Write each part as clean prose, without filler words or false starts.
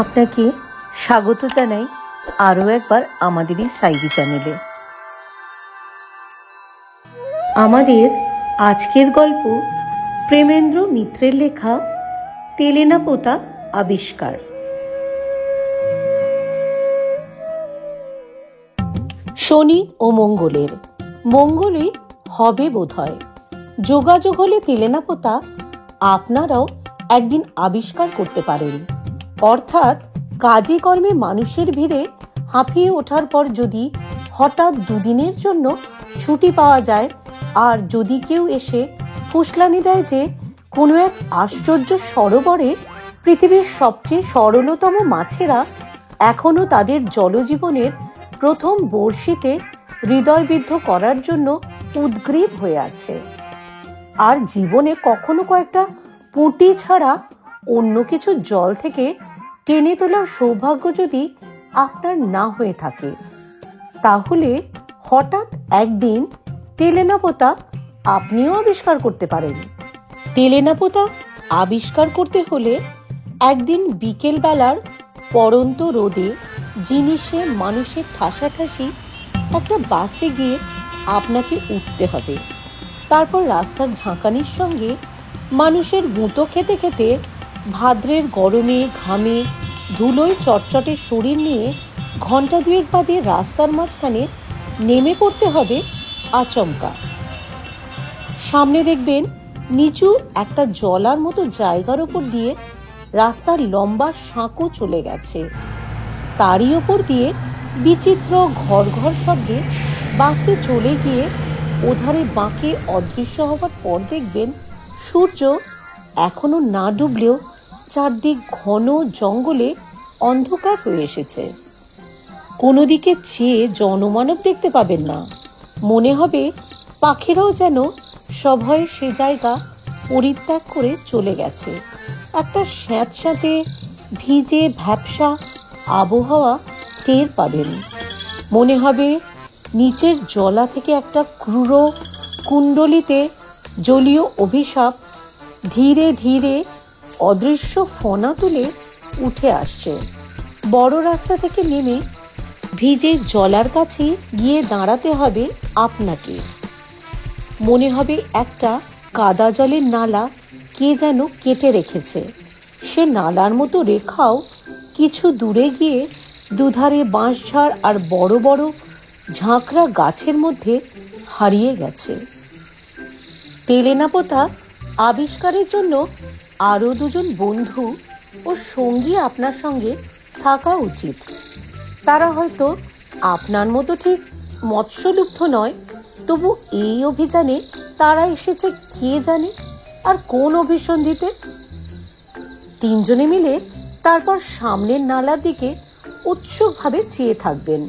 আপনাকে স্বাগত জানাই আরও একবার আমাদের এই সাইডি চ্যানেলে। আমাদের আজকের গল্প প্রেমেন্দ্র মিত্রের লেখা তেলেনাপোতা আবিষ্কার। শনি ও মঙ্গলের, মঙ্গলই হবে বোধহয়। যোগাযোগ হলে তেলেনাপোতা আপনারাও একদিন আবিষ্কার করতে পারেন। অর্থাৎ কাজে কর্মে মানুষের ভিড়ে হাঁপিয়ে ওঠার পর যদি হঠাৎ দুদিনের জন্য ছুটি পাওয়া যায়, আর যদি কেউ এসে ফুসলানি দেয় যে কোনো এক আশ্চর্য সরোবরে পৃথিবীর সবচেয়ে সরলতম মাছেরা এখনো তাদের জলজীবনের প্রথম বড়শিতে হৃদয়বিদ্ধ করার জন্য উদ্গ্রীব হয়ে আছে, আর জীবনে কখনো কয়েকটা পুঁটি ছাড়া অন্য কিছু জল থেকে টেনে তোলার সৌভাগ্য যদি আপনার না হয়ে থাকে, তাহলে হঠাৎ একদিন তেলেনাপোতা আপনিও আবিষ্কার করতে পারেন। তেলেনাপোতা আবিষ্কার করতে হলে একদিন বিকেল বেলার পড়ন্ত রোদে জিনিসে মানুষের ঠাসাঠাসি একটা বাসে গিয়ে আপনাকে উঠতে হবে। তারপর রাস্তার ঝাঁকানির সঙ্গে মানুষের গুঁতো খেতে খেতে ভাদ্রের গরমে ঘামে ধুলোয় চটচটে শরীর নিয়ে ঘন্টা দুয়েক বাদে রাস্তার মাঝখানে নেমে পড়তে হবে আচমকা। সামনে দেখবেন নিচু একটা জলার মতো জায়গার ওপর দিয়ে রাস্তার লম্বা সাঁকো চলে গেছে। তারই ওপর দিয়ে বিচিত্র ঘর ঘর শব্দে বাসে চলে গিয়ে ওধারে বাঁকে অদৃশ্য হবার পর দেখবেন সূর্য এখনো না ডুবলেও চারদিক ঘন জঙ্গলে অন্ধকার হয়ে এসেছে। কোনো দিকে চেয়ে জনমানব দেখতে পাবেন না। মনে হবে পাখিরাও যেন সভয়ে সে জায়গা পরিত্যাগ করে চলে গেছে। একটা স্যাঁতস্যাঁতে ভিজে ভ্যাপসা আবহাওয়া টের পাবেন। মনে হবে নিচের জলা থেকে একটা ক্রূর কুণ্ডলিতে জলীয় অভিশাপ ধীরে ধীরে অদৃশ্য ফনা তুলে উঠে আসছে। বড় রাস্তা থেকে নেমে ভিজে জলার কাছে গিয়ে দাঁড়াতে হবে আপনাকে। মনে হবে একটা কাদা জলের নালা কে যেন কেটে রেখেছে। সে নালার মতো রেখাও কিছু দূরে গিয়ে দুধারে বাঁশঝাড় আর বড় বড় ঝাঁকড়া গাছের মধ্যে হারিয়ে গেছে। তেলেনাপোতা আবিষ্কারের জন্য আরো দুজন বন্ধু ও সঙ্গী আপনার সঙ্গে থাকা উচিত। তারা হয়তো আপনার মতো ঠিক মৎস্যলুব্ধ নয়, তবু এই অভিযানে তারা এসেছে কে জানে আর কোন অভিসন্ধিতে। তিনজনে মিলে তারপর সামনের নালার দিকে উৎসুকভাবে চেয়ে থাকবেন।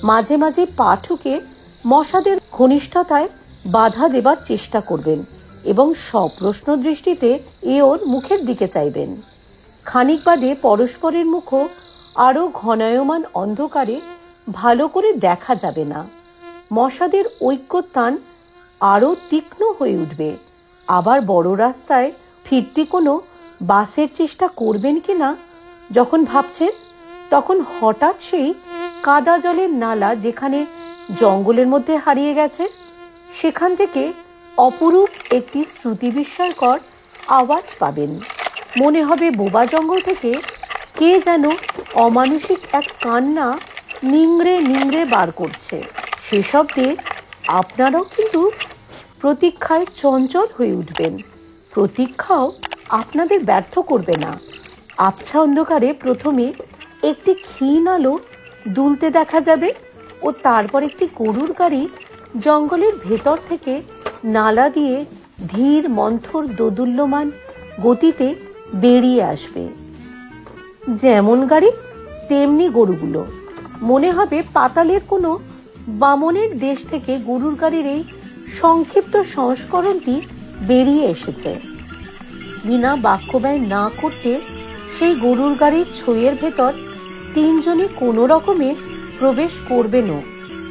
মাঝে মাঝে পা ঠুকে মশাদের ঘনিষ্ঠতায় বাধা দেবার চেষ্টা করবেন এবং সপ্রশ্ন দৃষ্টিতে ওর মুখের দিকে চাইবেন। খানিক বাদে পরস্পরের মুখও আরো ঘনায়মান অন্ধকারে ভালো করে দেখা যাবে না। মশাদের ঐক্যতান আরো তীক্ষ্ণ হয়ে উঠবে। আবার বড় রাস্তায় ফিরতে কোনো বাসের চেষ্টা করবেন কিনা যখন ভাবছেন, তখন হঠাৎ সেই কাদা জলের নালা যেখানে জঙ্গলের মধ্যে হারিয়ে গেছে, সেখান থেকে অপরূপ একটি শ্রুতি বিস্ময়কর আওয়াজ পাবেন। মনে হবে বোবা জঙ্গল থেকে কে যেন অমানুষিক এক কান্না নিংড়ে নিংড়ে বার করছে। সে শব্দে আপনারাও কিন্তু প্রতীক্ষায় চঞ্চল হয়ে উঠবেন। প্রতীক্ষাও আপনাদের ব্যর্থ করবে না। আবছা অন্ধকারে প্রথমে একটি ক্ষীণ আলো দুলতে দেখা যাবে ও তারপর একটি গরুর গাড়ি জঙ্গলের ভেতর থেকে নালা দিয়ে ধীর মন্থর দোদুল্যমান গতিতে বেরিয়ে আসবে। যেমন গাড়ি তেমনি গরুগুলো। মনে হবে পাতালের কোনো বামনের দেশ থেকে গরুর গাড়ির এই সংক্ষিপ্ত সংস্করণটি বেরিয়ে এসেছে। বিনা বাক্য ব্যয় না করতে সেই গরুর গাড়ির ছইয়ের ভেতর তিনজনে কোনো রকমে প্রবেশ করবেনও।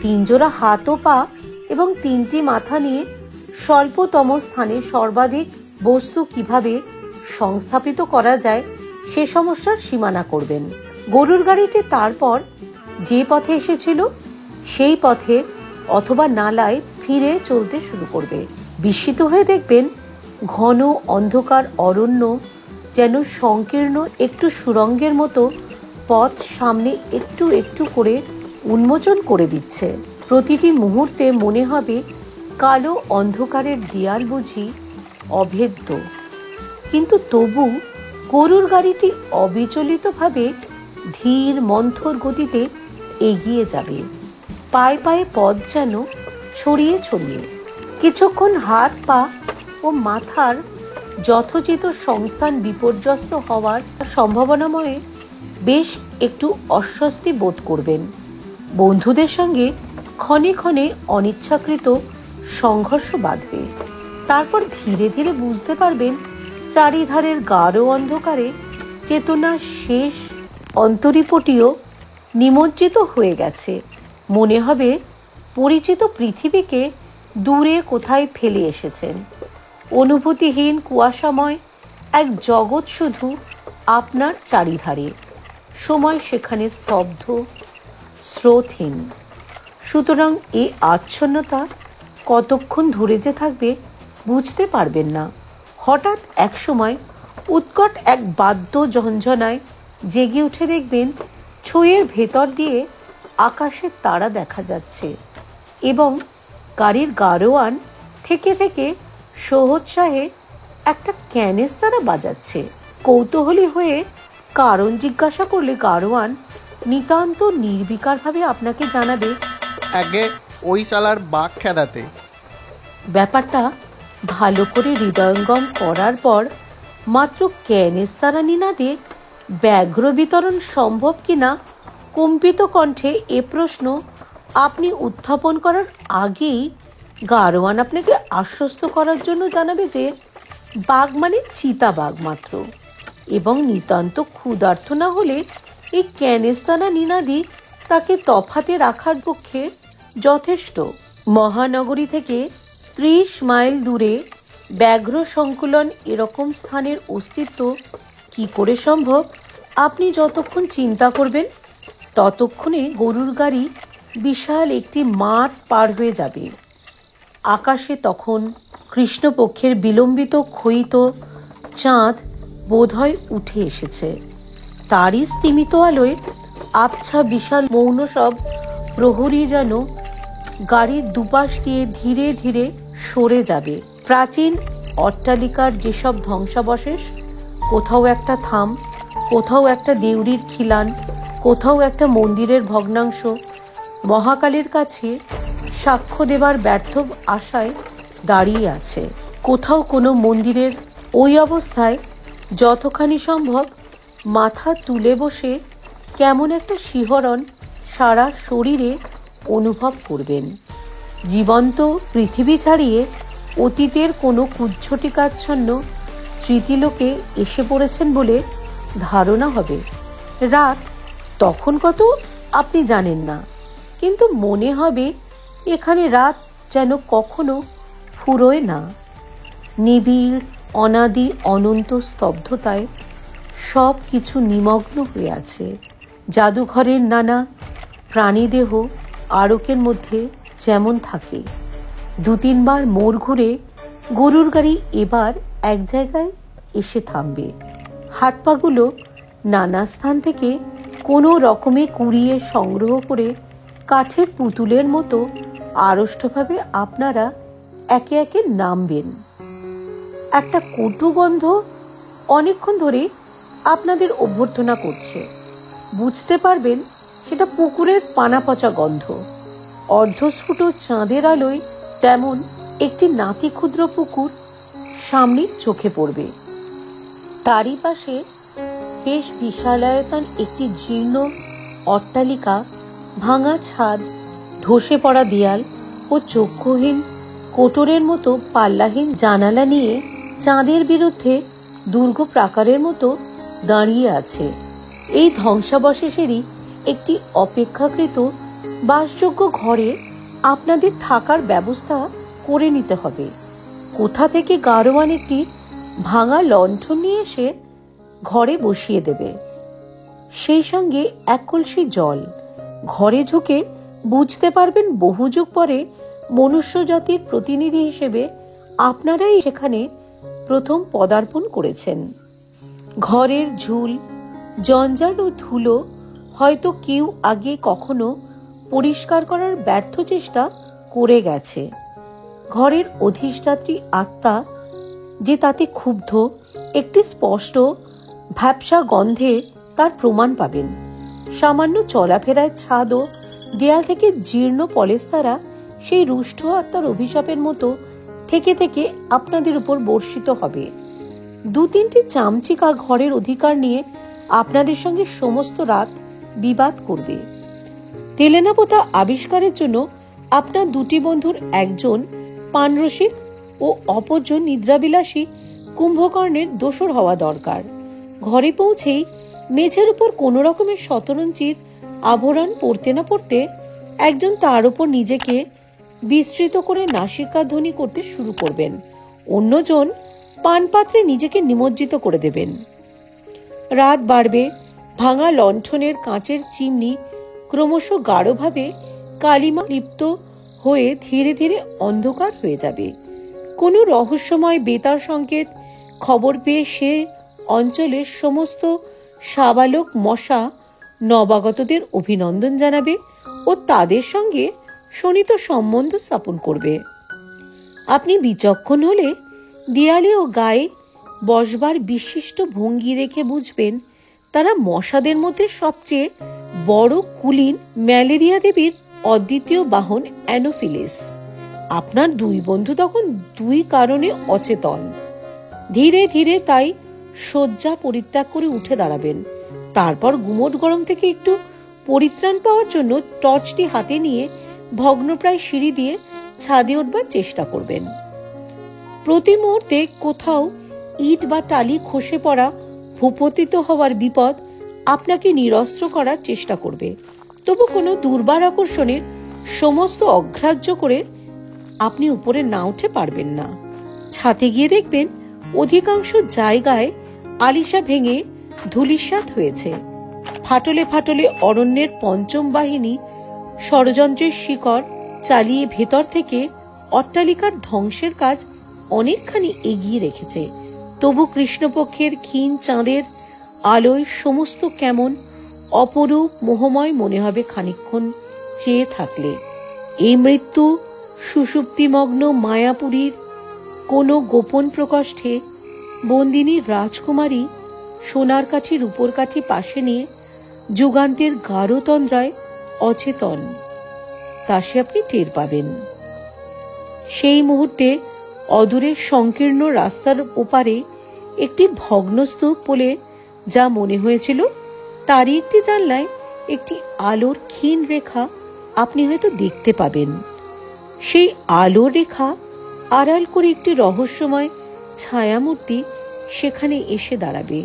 তিনজোড়া হাত ও পা এবং তিনটি মাথা নিয়ে স্বল্পতম স্থানে সর্বাধিক বস্তু কিভাবে সংস্থাপিত করা যায় সে সমস্যার সীমানা করবেন। গরুর গাড়িটি তারপর যে পথে এসেছিল সেই পথে অথবা নালায় ফিরে চলতে শুরু করবে। বিস্মিত হয়ে দেখবেন ঘন অন্ধকার অরণ্য যেন সংকীর্ণ একটু সুড়ঙ্গের মতো পথ সামনে একটু একটু করে উন্মোচন করে দিচ্ছে। প্রতিটি মুহূর্তে মনে হবে কালো অন্ধকারের দেয়াল বুঝি অভেদ্য, কিন্তু তবু গরুর গাড়িটি অবিচলিতভাবে ধীর মন্থর গতিতে এগিয়ে যাবে। পায়ে পায়ে পথ যেন ছড়িয়ে ছড়িয়ে। কিছুক্ষণ হাত পা ও মাথার যথোচিত সংস্থান বিপর্যস্ত হওয়ার সম্ভাবনাময় বেশ একটু অস্বস্তি বোধ করবেন। বন্ধুদের সঙ্গে ক্ষণে ক্ষণে অনিচ্ছাকৃত সংঘর্ষ বাঁধবে। তারপর ধীরে ধীরে বুঝতে পারবেন চারিধারের গাঢ় অন্ধকারে চেতনার শেষ অন্তরীপটিও নিমজ্জিত হয়ে গেছে। মনে হবে পরিচিত পৃথিবীকে দূরে কোথায় ফেলে এসেছেন। অনুভূতিহীন কুয়াশাময় এক জগৎ শুধু আপনার চারিধারে। সময় সেখানে স্তব্ধ, স্রোতহীন। সুতরাং এই আচ্ছন্নতা কতক্ষণ ধরে যে থাকবে বুঝতে পারবেন না। হঠাৎ এক সময় উৎকট এক বাদ্য ঝঞ্ঝনায় জেগে উঠে দেখবেন ছুঁয়ের ভেতর দিয়ে আকাশের তারা দেখা যাচ্ছে এবং গাড়ির গাড়োয়ান থেকে থেকে সোহৎসাহে একটা ক্যানেস্তারা বাজাচ্ছে। কৌতূহলী হয়ে কারণ জিজ্ঞাসা করলে গাড়োয়ান নিতান্ত নির্বিকারভাবে আপনাকে জানাবে, আগে ওই শালার বাঘ খেদাতে। ব্যাপারটা ভালো করে হৃদয়ঙ্গম করার পর মাত্র ক্যানেস্তারা নিনাদে ব্যাঘ্র বিতরণ সম্ভব কিনা কম্পিত কণ্ঠে এ প্রশ্ন আপনি উত্থাপন করার আগেই গাড়োয়ান আপনাকে আশ্বস্ত করার জন্য জানাবে যে বাঘ মানে চিতাবাঘ মাত্র, এবং নিতান্ত ক্ষুধার্ত না হলে এই ক্যানেস্তারা নিনাদি তাকে তফাতে রাখার পক্ষে যথেষ্ট। মহানগরী থেকে 30 মাইল দূরে ব্যাঘ্র সংকুলন এরকম স্থানের অস্তিত্ব কি করে সম্ভব আপনি যতক্ষণ চিন্তা করবেন ততক্ষণে গরুর গাড়ি বিশাল একটি মাঠ পার হয়ে যাবে। আকাশে তখন কৃষ্ণপক্ষের বিলম্বিত ক্ষয়িত চাঁদ বোধহয় উঠে এসেছে। তারই স্তিমিত আলোয় আবছা বিশাল মৌন সব প্রহরী যেন গাড়ির দুপাশ দিয়ে ধীরে ধীরে সরে যাবে। প্রাচীন অট্টালিকার যেসব ধ্বংসাবশেষ, কোথাও একটা থাম, কোথাও একটা দেউড়ির খিলান, কোথাও একটা মন্দিরের ভগ্নাংশ মহাকালের কাছে সাক্ষ্য দেবার ব্যর্থ আশায় দাঁড়িয়ে আছে। কোথাও কোনো মন্দিরের ওই অবস্থায় যতখানি সম্ভব মাথা তুলে বসে কেমন একটা শিহরণ সারা শরীরে অনুভব করবেন। জীবন্ত পৃথিবী ছাড়িয়ে অতীতের কোনো কুজ্ঝটিকাচ্ছন্ন স্মৃতিলোকে এসে পড়েছেন বলে ধারণা হবে। রাত তখন কত আপনি জানেন না, কিন্তু মনে হবে এখানে রাত যেন কখনো ফুরোয় না। নিবিড় অনাদি অনন্ত স্তব্ধতায় সব কিছু নিমগ্ন হয়ে আছে। জাদুঘরের নানা প্রাণীদেহ আড়কের মধ্যে যেমন থাকে। 2-3 বার মোড় ঘুরে গরুর গাড়ি এবার এক জায়গায় এসে থামবে। হাত পাগুলো নানা স্থান থেকে কোনো রকমে কুড়িয়ে সংগ্রহ করে কাঠের পুতুলের মতো আড়ষ্টভাবে আপনারা একে একে নামবেন। একটা কটু গন্ধ অনেকক্ষণ ধরে আপনাদের অভ্যর্থনা করছে। বুঝতে পারবেন সেটা পুকুরের পানা পচা গন্ধ। অর্ধস্ফুট চাঁদের আলোয় তেমন একটি নাতি ক্ষুদ্র পুকুর সামনে চোখে পড়বে। তারই পাশে বেশ বিশালায়তন একটি জীর্ণ অট্টালিকা, ভাঙা ছাদ, ধসে পড়া দেয়াল ও চক্ষুহীন কোটরের মতো পাল্লাহীন জানালা নিয়ে চাঁদের বিরুদ্ধে দুর্গ প্রাকারের মতো দাঁড়িয়ে আছে। এই ধ্বংসাবশেষেরই একটি অপেক্ষাকৃত বাসযোগ্য ঘরে আপনাদের থাকার ব্যবস্থা করে নিতে হবে। কোথা থেকে গাড়োয়ান একটি ভাঙা লণ্ঠন নিয়ে এসে ঘরে বসিয়ে দেবে, সেই সঙ্গে এক কলসি জল। ঘরে ঢুকে বুঝতে পারবেন বহু যুগ পরে মনুষ্য জাতির প্রতিনিধি হিসেবে আপনারাই সেখানে প্রথম পদার্পণ করেছেন। ঘরের ঝুল, জঞ্জাল ও ধুলো হয়তো কেউ আগে কখনো পরিষ্কার করার ব্যর্থ চেষ্টা করে গেছে। ঘরের অধিষ্ঠাত্রী আত্মা যে তাতে ক্ষুব্ধ, একটি স্পষ্ট ভ্যাপসা গন্ধে তার প্রমাণ পাবেন। সামান্য চলাফেরায় ছাদ ও দেয়াল থেকে জীর্ণ পলেস্তারা সেই রুষ্ট আত্মার অভিশাপের মতো থেকে থেকে আপনাদের উপর বর্ষিত হবে। 2-3টি চামচিকা ঘরের অধিকার নিয়ে আপনাদের সঙ্গে সমস্ত রাত বিবাদ করবে। তেলেনাপোতা আবিষ্কারের জন্য আপনার 2টি বন্ধুর একজন পানরসিক ও অপরজন নিদ্রাবিলাসী কুম্ভকর্ণের দোসর হওয়া দরকার। ঘরে পৌঁছেই মেঝের উপর কোনো রকমের শতরঞ্চির আভরণ পড়তে না পড়তে একজন তার উপর নিজেকে বিস্তৃত করে নাসিকাধ্বনি করতে শুরু করবেন, অন্যজন পানপাত্রে নিজেকে নিমজ্জিত করে দেবেন। রাত বাড়বে, ভাঙা লণ্ঠনের কাঁচের চিমনি ক্রমশ গাঢ়ভাবে কালিমা লিপ্ত হয়ে ধীরে ধীরে অন্ধকার হয়ে যাবে। কোনো রহস্যময় বেতার সংকেত খবর পেয়ে সে অঞ্চলের সমস্ত সাবালক মশা নবাগতদের অভিনন্দন জানাবে ও তাদের সঙ্গে শোণিত সম্বন্ধ স্থাপন করবে। আপনি বিচক্ষণ হলে দেয়ালে ও গায়ে বসবার বিশিষ্ট ভঙ্গি দেখে বুঝবেন তারা মশাদের মধ্যে সবচেয়ে বড় কুলীন ম্যালেরিয়া দেবীর অদ্বিতীয় বাহন অ্যানোফিলিস। আপনার 2 বন্ধু তখন 2 কারণে অচেতন। ধীরে ধীরে তাই শয্যা পরিত্যাগ করে উঠে দাঁড়াবেন। তারপর গুমোট গরম থেকে একটু পরিত্রাণ পাওয়ার জন্য টর্চটি হাতে নিয়ে ভগ্নপ্রায় সিঁড়ি দিয়ে ছাদে উঠবার চেষ্টা করবেন। প্রতি মুহূর্তে কোথাও ইট বা টালি খসে পড়া, ভূপতিত হওয়ার বিপদ আপনাকে নিরস্ত্র করার চেষ্টা করবে। তবু কোনো দুর্বার আকর্ষণে সমস্ত অগ্রাহ্য করে আপনি উপরে না উঠে পারবেন না। ছাদে গিয়ে দেখবেন অধিকাংশ জায়গায় আলিশা ভেঙে ধূলিসাৎ হয়েছে। ফাটলে ফাটলে অরণ্যের পঞ্চম বাহিনী ষড়যন্ত্রের শিকড় চালিয়ে ভেতর থেকে অট্টালিকার ধ্বংসের কাজ অনেকখানি এগিয়ে রেখেছে। তবু কৃষ্ণপক্ষের ক্ষীণ চাঁদের আলোয় সমস্ত কেমন অপরূপ মোহময় মনে হবে খানিকক্ষণ চেয়ে থাকলে। এই মৃত্যু সুষুপ্তিমগ্ন মায়াপুরীর কোনো গোপন প্রকোষ্ঠে বন্দিনী রাজকুমারী সোনার কাঠি রূপোর কাঠি পাশে নিয়ে যুগান্তের গাঢ় তন্দ্রায় অচেতন, তা সে আপনি টের পাবেন। সেই মুহূর্তে অদূরের সংকীর্ণ রাস্তার ওপারে একটি ভগ্নস্তূপ বলে যা মনে হয়েছিল তারই একটি জানলায় একটি আলোর ক্ষীণ রেখা আপনি হয়তো দেখতে পাবেন। সেই আলোর রেখা আড়াল করে একটি রহস্যময় ছায়ামূর্তি সেখানে এসে দাঁড়াবে।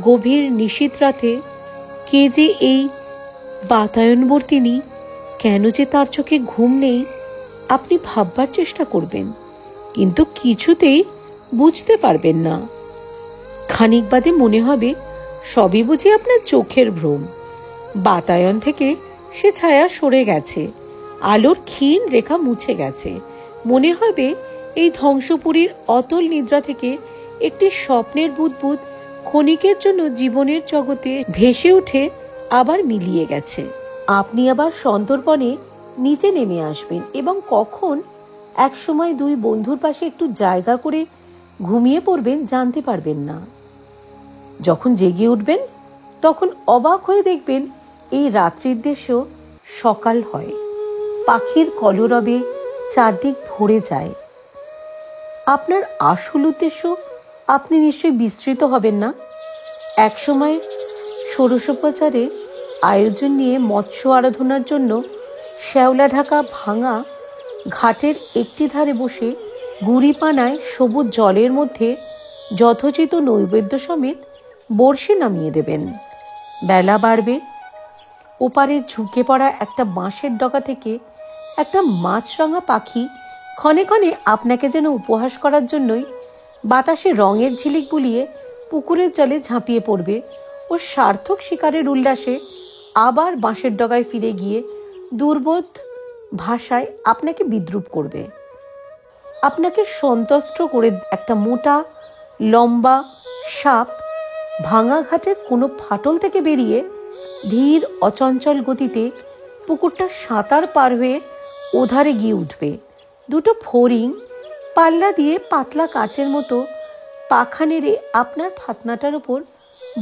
গভীর নিশীথ রাতে কে যে এই বাতায়নবর্তিনী, কেন যে তার চোখে ঘুম নেই, আপনি ভাববার চেষ্টা করবেন, কিন্তু কিছুতেই বুঝতে পারবেন না। খানিক বাদে মনে হবে সবই বুঝি আপনার চোখের ভ্রম। বাতায়ন থেকে সে ছায়া সরে গেছে, আলোর ক্ষীণ রেখা মুছে গেছে। মনে হবে এই ধ্বংসপুরীর অতল নিদ্রা থেকে একটি স্বপ্নের বুদবুদ ক্ষণিকের জন্য জীবনের জগতে ভেসে উঠে আবার মিলিয়ে গেছে। আপনি আবার সন্তর্পণে নিচে নেমে আসবেন এবং কখন একসময় 2 বন্ধুর পাশে একটু জায়গা করে ঘুমিয়ে পড়বেন জানতে পারবেন না। যখন জেগে উঠবেন তখন অবাক হয়ে দেখবেন এই রাত্রির দেশেও সকাল হয়, পাখির কলরবে চারদিক ভরে যায়। আপনার আসল উদ্দেশ্য আপনি নিশ্চয়ই বিস্মৃত হবেন না। একসময় ষোড়শোপচারে আয়োজন নিয়ে মৎস্য আরাধনার জন্য শ্যাওলা ঢাকা ভাঙা ঘাটের একটি ধারে বসে গুড়িপানায় সবুজ জলের মধ্যে যথোচিত নৈবেদ্য সমেত বড়শি নামিয়ে দেবেন। বেলা বাড়বে, ওপারের ঝুঁকে পড়া একটা বাঁশের ডগা থেকে একটা মাছরাঙা পাখি ক্ষণে ক্ষণে আপনাকে যেন উপহাস করার জন্যই বাতাসে রঙের ঝিলিক বুলিয়ে পুকুরের জলে ঝাঁপিয়ে পড়বে ও সার্থক শিকারের উল্লাসে আবার বাঁশের ডগায় ফিরে গিয়ে দুর্বোধ ভাষায় আপনাকে বিদ্রূপ করবে। আপনাকে সন্তুষ্ট করে একটা মোটা লম্বা সাপ ভাঙা ঘাটের কোনো ফাটল থেকে বেরিয়ে ধীর অচঞ্চল গতিতে পুকুরটা সাঁতার পার হয়ে ওধারে গিয়ে উঠবে। দুটো ফড়িং পাল্লা দিয়ে পাতলা কাচের মতো পাখা নেড়ে আপনার ফাতনাটার ওপর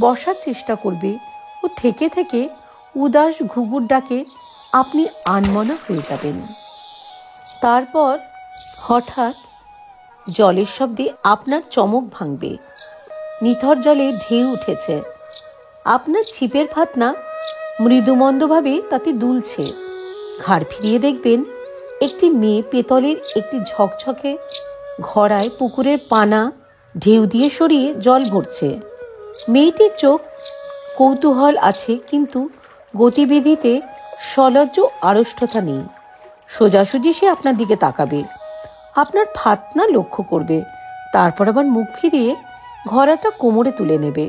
বসার চেষ্টা করবে ও থেকে থেকে উদাস ঘুঘুর ডাকে আপনি আনমনা হয়ে যাবেন। তারপর হঠাৎ জলের শব্দে আপনার চমক ভাঙবে। নিথর জলে ঢেউ উঠেছে। আপনার ছিপের ফাতনা মৃদুমন্দভাবে তাতে দুলছে। ঘাড় ফিরিয়ে দেখবেন একটি মেয়ে পেতলের একটি ঝকঝকে ঘড়ায় পুকুরের পানা ঢেউ দিয়ে সরিয়ে জল ভরছে। মেয়েটির চোখ কৌতূহল আছে, কিন্তু গতিবিধিতে সলজ্জ আড়ষ্টতা নেই। সোজাসুজি সে আপনার দিকে তাকাবে, আপনার ফাতনা লক্ষ্য করবে, তারপর আবার মুখ ফিরিয়ে ঘড়াটা কোমরে তুলে নেবে।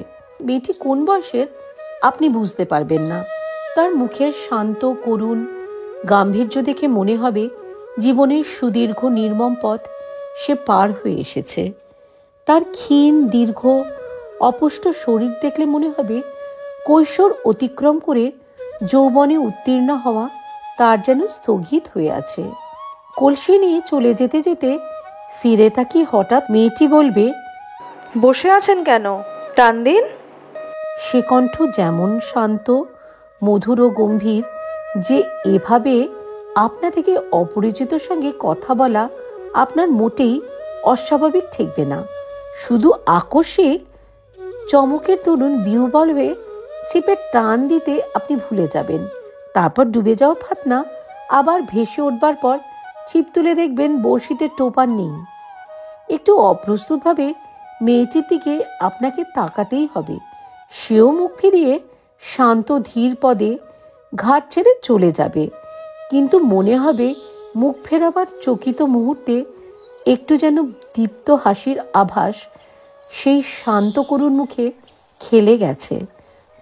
মেয়েটি কোন বয়সের আপনি বুঝতে পারবেন না। তার মুখের শান্ত করুণ গাম্ভীর্য দেখে মনে হবে জীবনের সুদীর্ঘ নির্মম পথ সে পার হয়ে এসেছে। তার ক্ষীণ দীর্ঘ অপুষ্ট শরীর দেখলে মনে হবে কৈশোর অতিক্রম করে যৌবনে উত্তীর্ণ হওয়া তার যেন স্থগিত হয়ে আছে। কলসি নিয়ে চলে যেতে যেতে ফিরে তাকিয়ে হঠাৎ মেয়েটি বলবে, বসে আছেন কেন? টান দিন। সে কণ্ঠ যেমন শান্ত মধুর ও গম্ভীর যে এভাবে আপনা থেকে অপরিচিত সঙ্গে কথা বলা আপনার মোটেই অস্বাভাবিক ঠেকবে না। শুধু আকস্মিক চমকের তরুণ বিহ্বল হয়ে ছিপের টান দিতে আপনি ভুলে যাবেন। তারপর ডুবে যাওয়া ফাতনা আবার ভেসে উঠবার পর ছিপ তুলে দেখবেন বড়শিতে টোপার নেই। একটু অপ্রস্তুতভাবে মেয়েটির দিকে আপনাকে তাকাতেই হবে। সেও মুখ ফিরিয়ে শান্ত ধীর পদে ঘাট ছেড়ে চলে যাবে, কিন্তু মনে হবে মুখ ফেরাবার চকিত মুহূর্তে একটু যেন দীপ্ত হাসির আভাস সেই শান্ত করুণ মুখে খেলে গেছে।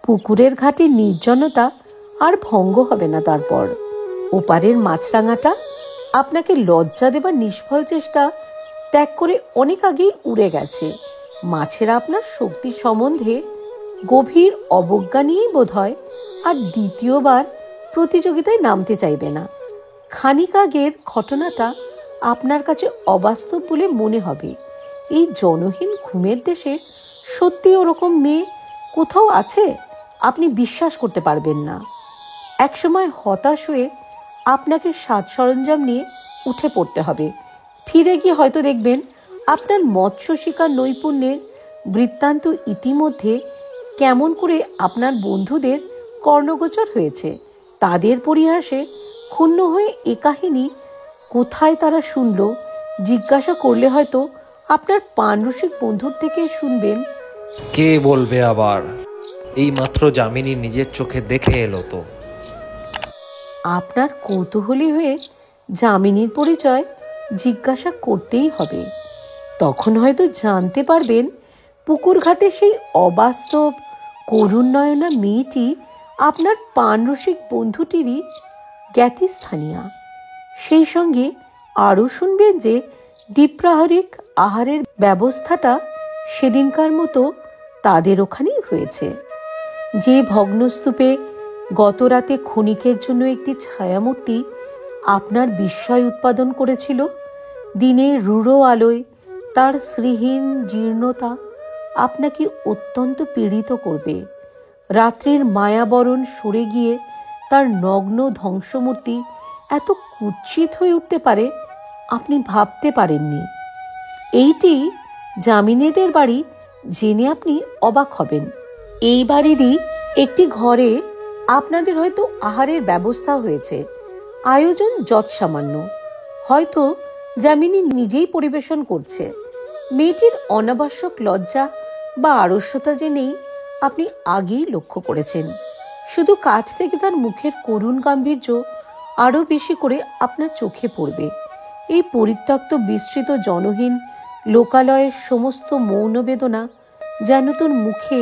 পুকুরের ঘাটের নির্জনতা আর ভঙ্গ হবে না। তারপর ওপারের মাছরাঙাটা আপনাকে লজ্জা দেবার নিষ্ফল চেষ্টা ত্যাগ করে অনেক আগেই উড়ে গেছে। মাছেরা আপনার শক্তি সম্বন্ধে গভীর অবজ্ঞা নিয়েই বোধ হয় আর দ্বিতীয়বার প্রতিযোগিতায় নামতে চাইবে না। খানিক আগের ঘটনাটা আপনার কাছে অবাস্তব বলে মনে হবে। এই জনহীন ঘুমের দেশে সত্যি ওরকম মেয়ে কোথাও আছে আপনি বিশ্বাস করতে পারবেন না। একসময় হতাশ হয়ে আপনাকে সাজ সরঞ্জাম নিয়ে উঠে পড়তে হবে। ফিরে গিয়ে হয়তো দেখবেন আপনার মৎস্য শিকার নৈপুণ্যের বৃত্তান্ত ইতিমধ্যে কেমন করে আপনার বন্ধুদের কর্ণগোচর হয়েছে। তাদের পরিহাসে ক্ষুণ্ণ হয়ে এ কাহিনী কোথায় তারা শুনল জিজ্ঞাসা করলে হয়তো আপনার পানরসিক বন্ধুর থেকে শুনবেন, কে বলবে আবার, এই মাত্র যামিনী নিজের চোখে দেখে এলো তো। আপনার কৌতূহলী হয়ে যামিনীর পরিচয় জিজ্ঞাসা করতেই হবে। তখন হয়তো জানতে পারবেন পুকুর ঘাটে সেই অবাস্তব করুণ নয়না মেয়েটি আপনার পানরসিক বন্ধুটিরই জ্ঞাতিস্থানীয়া। সেই সঙ্গে আরও শুনবেন যে দ্বীপ্রাহরিক আহারের ব্যবস্থাটা সেদিনকার মতো তাদের ওখানেই হয়েছে। যে ভগ্নস্তূপে গত রাতে ক্ষণিকের জন্য একটি ছায়ামূর্তি আপনার বিস্ময় উৎপাদন করেছিল, দিনের রূঢ় আলোয় তার শ্রীহীন জীর্ণতা আপনাকে অত্যন্ত পীড়িত করবে। রাত্রির মায়াবরণ সরে গিয়ে তার নগ্ন ধ্বংসমূর্তি এত কুৎসিত হয়ে উঠতে পারে আপনি ভাবতে পারেননি। এইটি যামিনীদের বাড়ি জেনে আপনি অবাক হবেন। এই বাড়িরই একটি ঘরে আপনাদের হয়তো আহারের ব্যবস্থা হয়েছে। আয়োজন যৎসামান্য, হয়তো যামিনী নিজেই পরিবেশন করছে। মেয়েটির অনাবশ্যক লজ্জা বা আড়স্যতা যে নেই আপনি আগেই লক্ষ্য করেছেন। শুধু কাছ থেকে তার মুখের করুণ গাম্ভীর্য আরও বেশি করে আপনার চোখে পড়বে। এই পরিত্যক্ত বিস্তৃত জনহীন লোকালয়ের সমস্ত মৌন বেদনা যেন তোর মুখে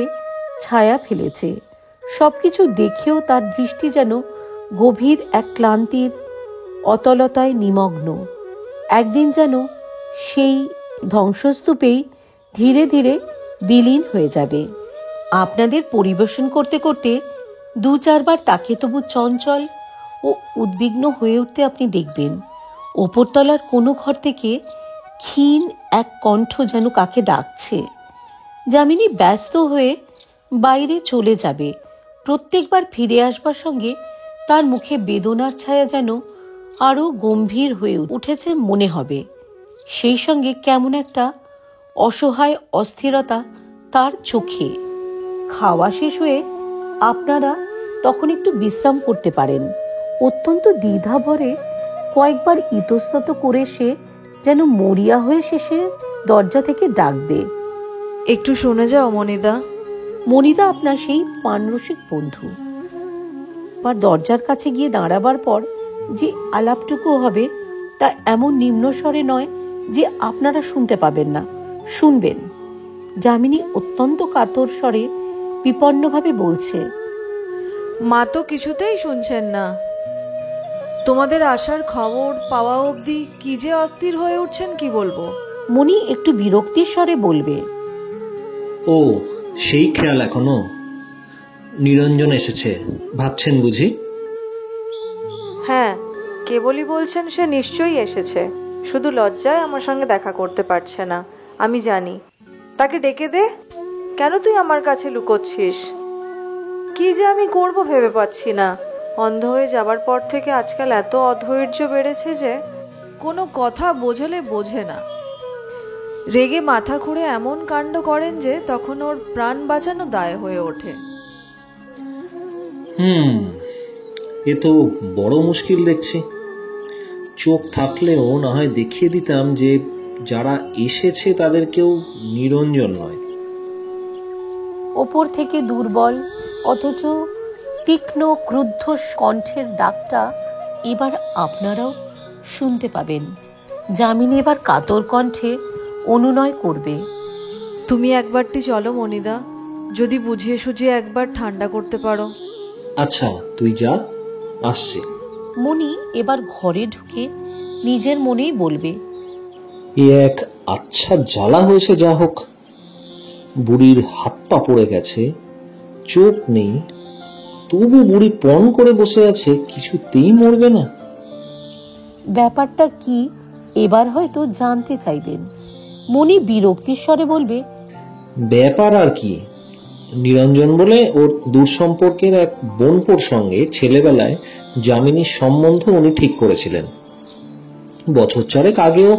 ছায়া ফেলেছে। সবকিছু দেখেও তার দৃষ্টি যেন গভীর এক ক্লান্তির অতলতায় নিমগ্ন। একদিন যেন সেই ধ্বংসস্তূপেই ধীরে ধীরে বিলীন হয়ে যাবে। আপনাদের পরিবেশন করতে করতে 2-4 বার তাকে তবু চঞ্চল ও উদ্বিগ্ন হয়ে উঠতে আপনি দেখবেন। ওপরতলার কোনো ঘর থেকে ক্ষীণ এক কণ্ঠ যেন কাকে ডাকছে। যামিনী ব্যস্ত হয়ে বাইরে চলে যাবে। প্রত্যেকবার ফিরে আসবার সঙ্গে তার মুখে বেদনার ছায়া যেন আরো গম্ভীর হয়ে উঠেছে মনে হবে। সেই সঙ্গে কেমন একটা অসহায় অস্থিরতা তার চোখে। খাওয়া শেষ হয়ে আপনারা তখন একটু বিশ্রাম করতে পারেন। অত্যন্ত দ্বিধাভরে কয়েকবার ইতস্তত করে সে যেন মরিয়া হয়ে শেষে দরজা থেকে ডাকবে, একটু শুনে যাও মনিদা। মনিদা আপনার সেই পানরসিক বন্ধু। আর দরজার কাছে গিয়ে দাঁড়াবার পর যে আলাপটুকু হবে তা এমন নিম্নস্বরে নয় যে আপনারা শুনতে পাবেন না, শুনবেন। যামিনী অত্যন্ত কাতর স্বরে বিপন্নভাবে বলছে, মা তো কিছুতেই শুনছেন না। তোমাদের আসার খবর পাওয়া অবধি কি যে অস্থির হয়ে উঠছেন কি বলবো। মনি একটু বিরক্তির স্বরে বলবে, ও সেই খেয়াল এখনো? নিরঞ্জন এসেছে ভাবছেন বুঝি? হ্যাঁ, কেবলই বলছেন সে নিশ্চয়ই এসেছে, শুধু লজ্জায় আমার সঙ্গে দেখা করতে পারছে না। আমি জানি। তাকে ডেকে দে। কেন তুই আমার কাছে লুকোচ্ছিস? কি যে আমি করব ভেবে পাচ্ছি না। অন্ধ হয়ে যাবার পর থেকে আজকাল এত অধৈর্য বেড়েছে যে কোনো কথা বোঝালে বোঝে না। রেগে মাথা খুঁড়ে এমন কাণ্ড করেন যে তখন ওর প্রাণ বাঁচানো দায় হয়ে ওঠে। এ তো বড় মুশকিল দেখছি। চোখ থাকলেও না হয় দেখিয়ে দিতাম যে যারা এসেছে তাদের কেউ নিরঞ্জন নয়। ওপর থেকে দুর্বল অথচ তীক্ষ্ণ ক্রুদ্ধ কণ্ঠের ডাকটা এবার আপনারাও শুনতে পাবেন। যামিনী এবার কাতর কণ্ঠে অনুনয় করবে, তুমি একবারটি চলো মনিদা, যদি বুঝিয়ে সুঝিয়ে একবার ঠান্ডা করতে পারো। আচ্ছা তুই যা, আসছে। মনি এবার ঘরে ঢুকে নিজের মনেই বলবে, এ এক আচ্ছা জ্বালা হয়েছে। যা হোক, বুড়ির হাত পা পড়ে গেছে, চোখ নেই, তবু বুড়ি পণ করে বসে আছে, কিছুতেই মরবে না। ব্যাপারটা কি এবার হয়তো জানতে চাইবেন। মনি বিরক্তির স্বরে বলবে, ব্যাপার আর কি, নিরঞ্জন বলে ওর দূর সম্পর্কের এক বোনপোর সঙ্গে ছেলেবেলায় যামিনীর সম্বন্ধ উনি ঠিক করেছিলেন। বছর 4 আগেও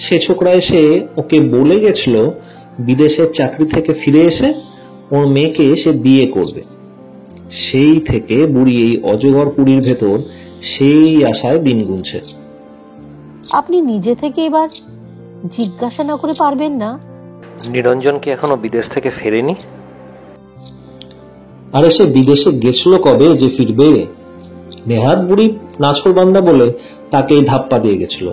সে ছোকরা এসে ওকে বলে গেছিল বিদেশের চাকরি থেকে ফিরে এসে ওর মেয়েকে সে বিয়ে করবে। সেই থেকে বুড়ি এই অজগর পুরীর ভেতর সেই আশায় দিন গুনছে। আপনি নিজে থেকে এবার জিজ্ঞাসা না করে পারবেন না? নিরঞ্জন কি এখনো বিদেশ থেকে ফেরেনি? আরে সে বিদেশে গেছিল কবে যে ফিরবে? নেহাত বুড়ি নাছোড়বান্দা বলে তাকে ধাপ্পা দিয়ে গেছিল।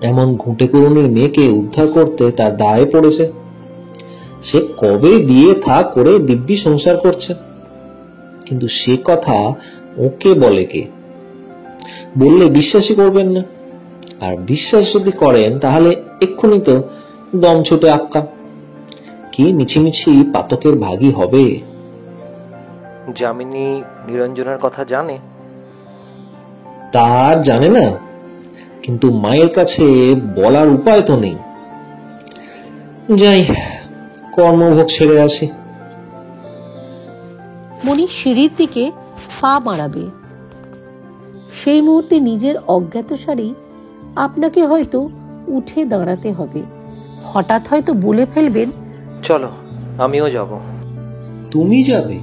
এমন ঘুঁটে কুড়ুনির মেয়েকে উদ্ধার করতে তার দায়ে পড়েছে। সে কবে বিয়ে থা করে দিব্যি সংসার করছে, কিন্তু সে কথা ওকে বলে কে? বললে বিশ্বাসই করবেন না, আর বিশ্বাস যদি করেন তাহলে এক্ষুনি তো দম ছুটে আক্কা। কি মিছিমিছি পাতকের ভাগী হবে। যামিনী নিরঞ্জনের কথা জানে? তা জানে না, কিন্তু মায়ের কাছে বলার উপায় তো নেই। যাই, কর্মভোগ ছেড়ে আসি। মনি সিঁড়ির দিকে পা মারাবে, সেই মুহূর্তে নিজের অজ্ঞাতসারেই আপনাকে হয়তো উঠে দাঁড়াতে হবে। হঠাৎ হয়তো বলে ফেলবেন, চলো আমিও যাব। তুমি যাবে?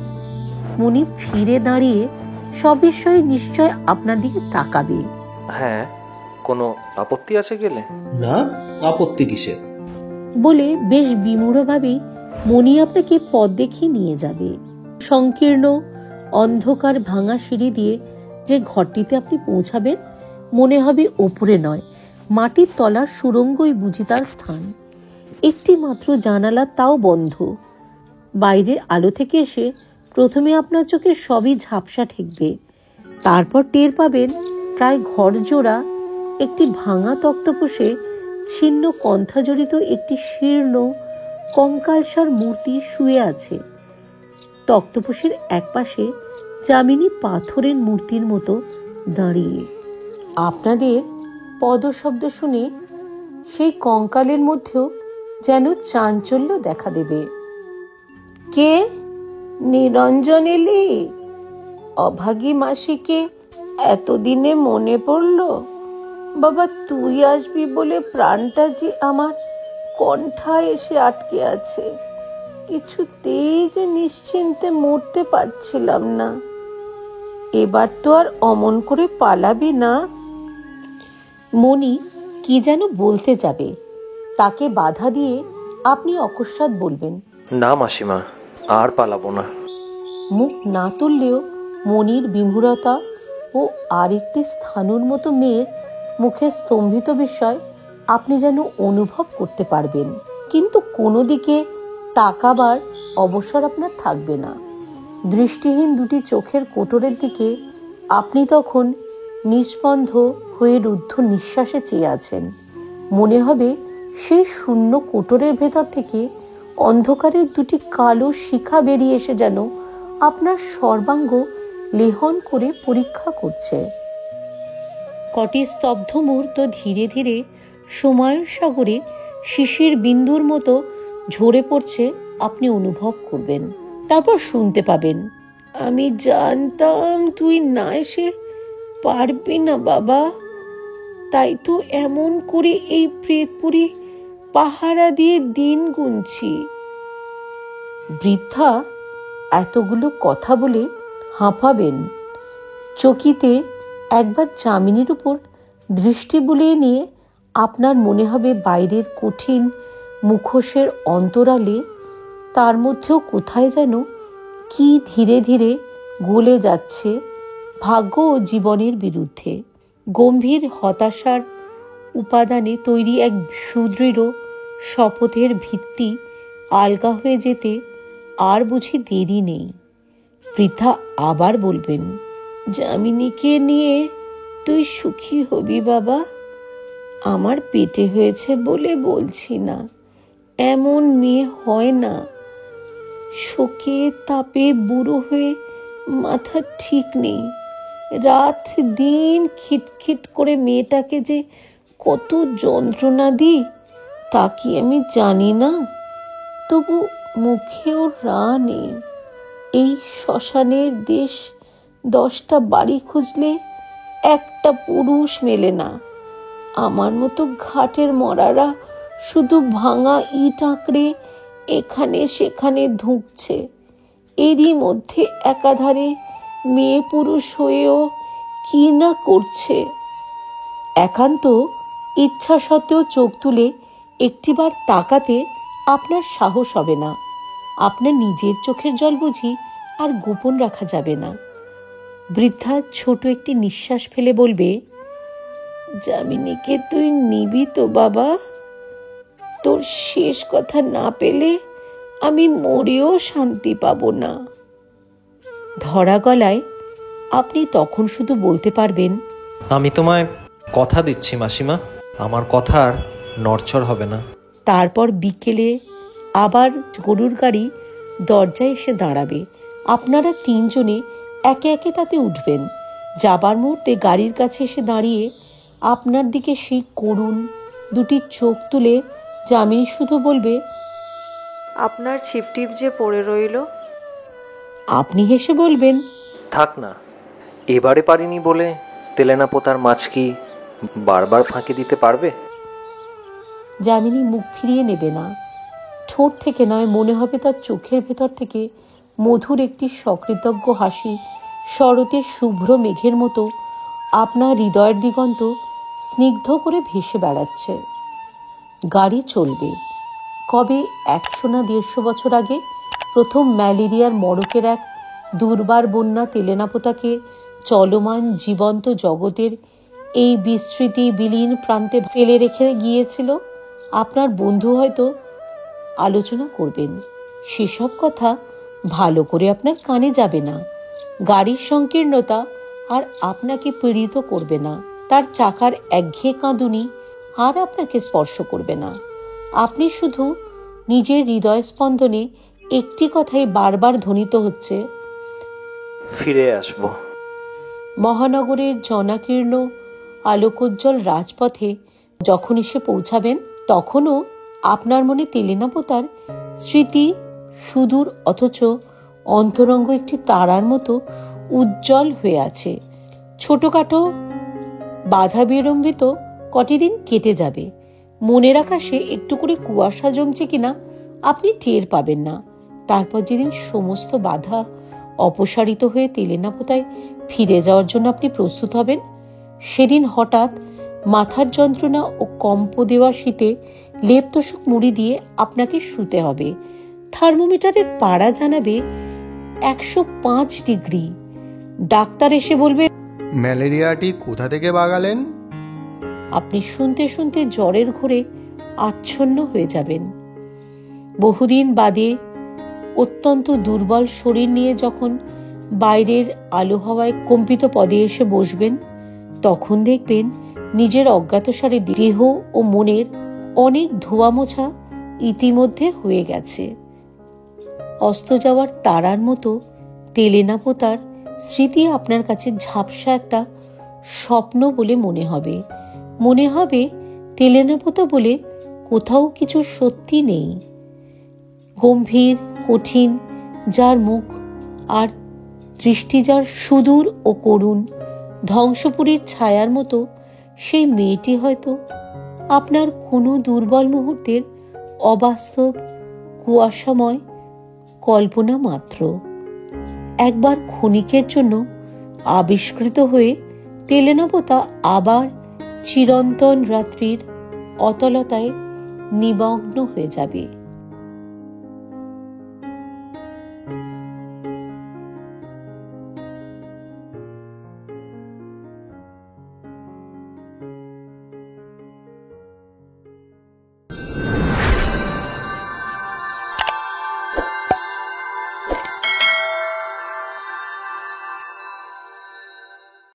মনি ফিরে দাঁড়িয়ে সবিস্ময়ে নিশ্চয় আপনার দিকে তাকাবে। হ্যাঁ, কোনো আপত্তি আছে গেলে? না, আপত্তি কিসের? বলে বেশ বিমূঢ়ভাবেই মনি আপনাকে পথ দেখিয়ে নিয়ে যাবে। সংকীর্ণ অন্ধকার ভাঙা সিঁড়ি দিয়ে যে ঘরটিতে আপনি পৌঁছাবেন, মনে হবে ওপরে নয়, মাটির তলার সুড়ঙ্গই বুঝি তার স্থান। একটি মাত্র জানালা, তাও বন্ধ। বাইরের আলো থেকে এসে প্রথমে আপনার চোখে সবই ঝাপসা ঠেকবে, তারপর টের পাবেন প্রায় ঘরজোড়া একটি ভাঙা তক্তপোষে ছিন্ন কণ্ঠাজড়িত একটি শীর্ণ কঙ্কালসার মূর্তি শুয়ে আছে। তক্তপোষের একপাশে যামিনী পাথরের মূর্তির মতো দাঁড়িয়ে। আপনাদের পদশব্দ শুনে সেই কঙ্কালের মধ্যেও যেন চাঞ্চল্য দেখা দেবে। কে? নিরঞ্জন এলি? অভাগী মাসিকে এতদিনে মনে পড়ল? বাবা, তুই আসবি বলে প্রাণটা যে আমার কণ্ঠায় এসে আটকে আছে। কিছুতেই যে নিশ্চিন্তে মরতে পারছিলাম না। এবার তো আর অমন করে পালাবি না। মণি কি যেন বলতে যাবে, তাকে বাধা দিয়ে আপনি অকস্মাৎ বলবেন, না মাসিমা, আর পালাবো না। মুখ না তুললেও মনির বিমূঢ়তা ও আরেকটি স্থানুর মতো মেয়ের মুখে স্তম্ভিত বিষয় আপনি যেন অনুভব করতে পারবেন, কিন্তু কোনো দিকে তাকাবার অবসর আপনার থাকবে না। দৃষ্টিহীন দুটি চোখের কোটরের দিকে আপনি তখন নিস্পন্দ হয়ে রুদ্ধ নিঃশ্বাসে চেয়ে আছেন। মনে হবে সেই শূন্য কোটরের ভেতর থেকে অন্ধকারের দুটি কালো শিখা বেরিয়ে এসে যেন আপনার সর্বাঙ্গ লেহন করে পরীক্ষা করছে। কটি স্তব্ধ মুহূর্ত ধীরে ধীরে সময়ের সাগরে শিশির বিন্দুর মতো ঝরে পড়ছে আপনি অনুভব করবেন। তারপর শুনতে পাবেন, আমি জানতাম তুই না এসে পারবি না বাবা, তাই তো এমন করে এই প্রেতপুরী পাহারা দিয়ে দিন গুনছি। বৃদ্ধা এতগুলো কথা বলে হাঁপাবেন। চকিতে একবার যামিনীর উপর দৃষ্টি বুলিয়ে নিয়ে আপনার মনে হবে বাইরের কঠিন মুখোশের অন্তরালে তার মধ্যেও কোথায় যেন কি ধীরে ধীরে গলে যাচ্ছে ভাগ্য ও জীবনের বিরুদ্ধে। গম্ভীর হতাশার উপাদানে তৈরি এক সুদৃঢ় শপথের ভিত্তি আলগা হয়ে যেতে আর বুঝি দেরি নেই। বৃদ্ধা আবার বলবেন, যামিনীকে নিয়ে তুই সুখী হবি বাবা। আমার পেটে হয়েছে বলে বলছি না, এমন মেয়ে হয় না। শোকে তাপে বুড়ো হয়ে মাথা ঠিক নেই। রাত দিন খিটখিট করে মেয়েটাকে যে কত যন্ত্রণা দিই তা কি আমি জানি না? তবু মুখেও রা নেই। এই শ্মশানের দেশ 10টা বাড়ি খুঁজলে একটা পুরুষ মেলে না। আমার মতো ঘাটের মরারা শুধু ভাঙা ইট আঁকড়ে এখানে সেখানে ধুঁকছে। এরই মধ্যে একাধারে মেয়ে পুরুষ হয়েও কি না করছে। একান্ত ইচ্ছা সত্ত্বেও চোখ তুলে একটিবার তাকাতে আপনার সাহস হবে না। আপনার নিজের চোখের জল বুঝি আর গোপন রাখা যাবে না। বৃদ্ধা ছোট একটি নিঃশ্বাস ফেলে বলবে, যামিনীকে তুই নিবি তো বাবা? তোর শেষ কথা না পেলে আমি মরেও শান্তি পাবো না। ধরা গলায় আপনি তখন শুধু বলতে পারবেন, আমি তোমায় কথা দিচ্ছি মাসিমা, আমার কথা আর নড়চড় হবে না। তারপর বিকেলে আবার গরুর গাড়ি দরজায় এসে দাঁড়াবে। আপনারা 3 জনে একে একে তাতে উঠবেন। যাবার মুহূর্তে গাড়ির কাছে এসে দাঁড়িয়ে আপনার দিকে সেই করুণ দুটি চোখ তুলে যামিনী শুধু বলবে, আপনার ছিপটিপ যে পড়ে রইল। আপনি হেসে বলবেন, থাক না, এবারে পারিনি বলে তেলেনা পোতার মাছ কি বারবার ফাঁকি দিতে পারবে? যামিনী মুখ ফিরিয়ে নেবে না। ঠোঁট থেকে নয়, মনে হবে তার চোখের ভেতর থেকে মধুর একটি সকৃতজ্ঞ হাসি শরতের শুভ্র মেঘের মতো আপনার হৃদয়ের দিগন্ত স্নিগ্ধ করে ভেসে বেড়াচ্ছে। গাড়ি চলবে। কবে 100 না 150 বছর আগে প্রথম ম্যালেরিয়ার মড়কের এক দুর্বার বন্যা তেলেনাপোতাকে চলমান জীবন্ত জগতের এই বিস্মৃতি বিলীন প্রান্তে ফেলে রেখে গিয়েছিল। আপনার বন্ধু হয়তো আলোচনা করবেন। সেসব কথা ভালো করে আপনার কানে যাবে না। গাড়ির সংকীর্ণতা আর আপনাকে পীড়িত করবে না। তার চাকার একঘেয়ে কাঁদুনি আর আপনাকে স্পর্শ করবে না। আপনি শুধু নিজের হৃদয় স্পন্দনে একটি কথাই বারবার ধ্বনিত হচ্ছে, ফিরে আসবো। মহানগরের জনাকীর্ণ আলোকোজ্জ্বল রাজপথে যখন এসে পৌঁছাবেন, তখনও আপনার মনে তেলেনাপোতার স্মৃতি সুদূর অথচ অন্তরঙ্গ একটি তারার মতো উজ্জ্বল হয়ে আছে। ছোটখাটো বাধা বিড়ম্বিত কটি দিন কেটে যাবে। মনের আকাশে একটু করে কুয়াশা জমছে কিনা আপনি টের পাবেন না। তারপর যেদিন সমস্ত বাধা অপসারিত হয়ে তেলেনাপোতায় ফিরে যাওয়ার জন্য আপনি প্রস্তুত হবেন, সেদিন হঠাৎ মাথার যন্ত্রণা ও কম্প দেওয়া শীতে লেপ তোষক মুড়ি দিয়ে আপনাকে শুতে হবে। থার্মোমিটারের পাড়া জানাবে 105 ডিগ্রি। ডাক্তার এসে বলবে, ম্যালেরিয়াটি কোথা থেকে বাগালেন? আপনি শুনতে শুনতে জ্বরের ঘোরে আচ্ছন্ন হয়ে যাবেন। বহুদিন বাদে অত্যন্ত দুর্বল শরীর নিয়ে যখন বাইরের আলো হাওয়ায় কম্পিত পদে এসে বসবেন, তখন দেখবেন নিজের অজ্ঞাতসারে দেহ ও মনের অনেক ধোয়া মোছা ইতিমধ্যে হয়ে গেছে। অস্ত যাওয়ার তারার মতো তেলেনাপোতার স্মৃতি আপনার কাছে ঝাপসা একটা স্বপ্ন বলে মনে হবে। মনে হবে তেলেনাপোতা বলে কোথাও কিছু সত্যি নেই। গম্ভীর কঠিন যার মুখ আর দৃষ্টি যার সুদূর ও করুণ, ধ্বংসপুরীর ছায়ার মতো সেই মেয়েটি হয়তো আপনার কোনো দুর্বল মুহূর্তের অবাস্তব কুয়াশাময় কল্পনা মাত্র। একবার ক্ষণিকের জন্য আবিষ্কৃত হয়ে তেলেনাপোতা আবার চিরন্তন রাত্রির অতলতায় নিমগ্ন হয়ে যাবে।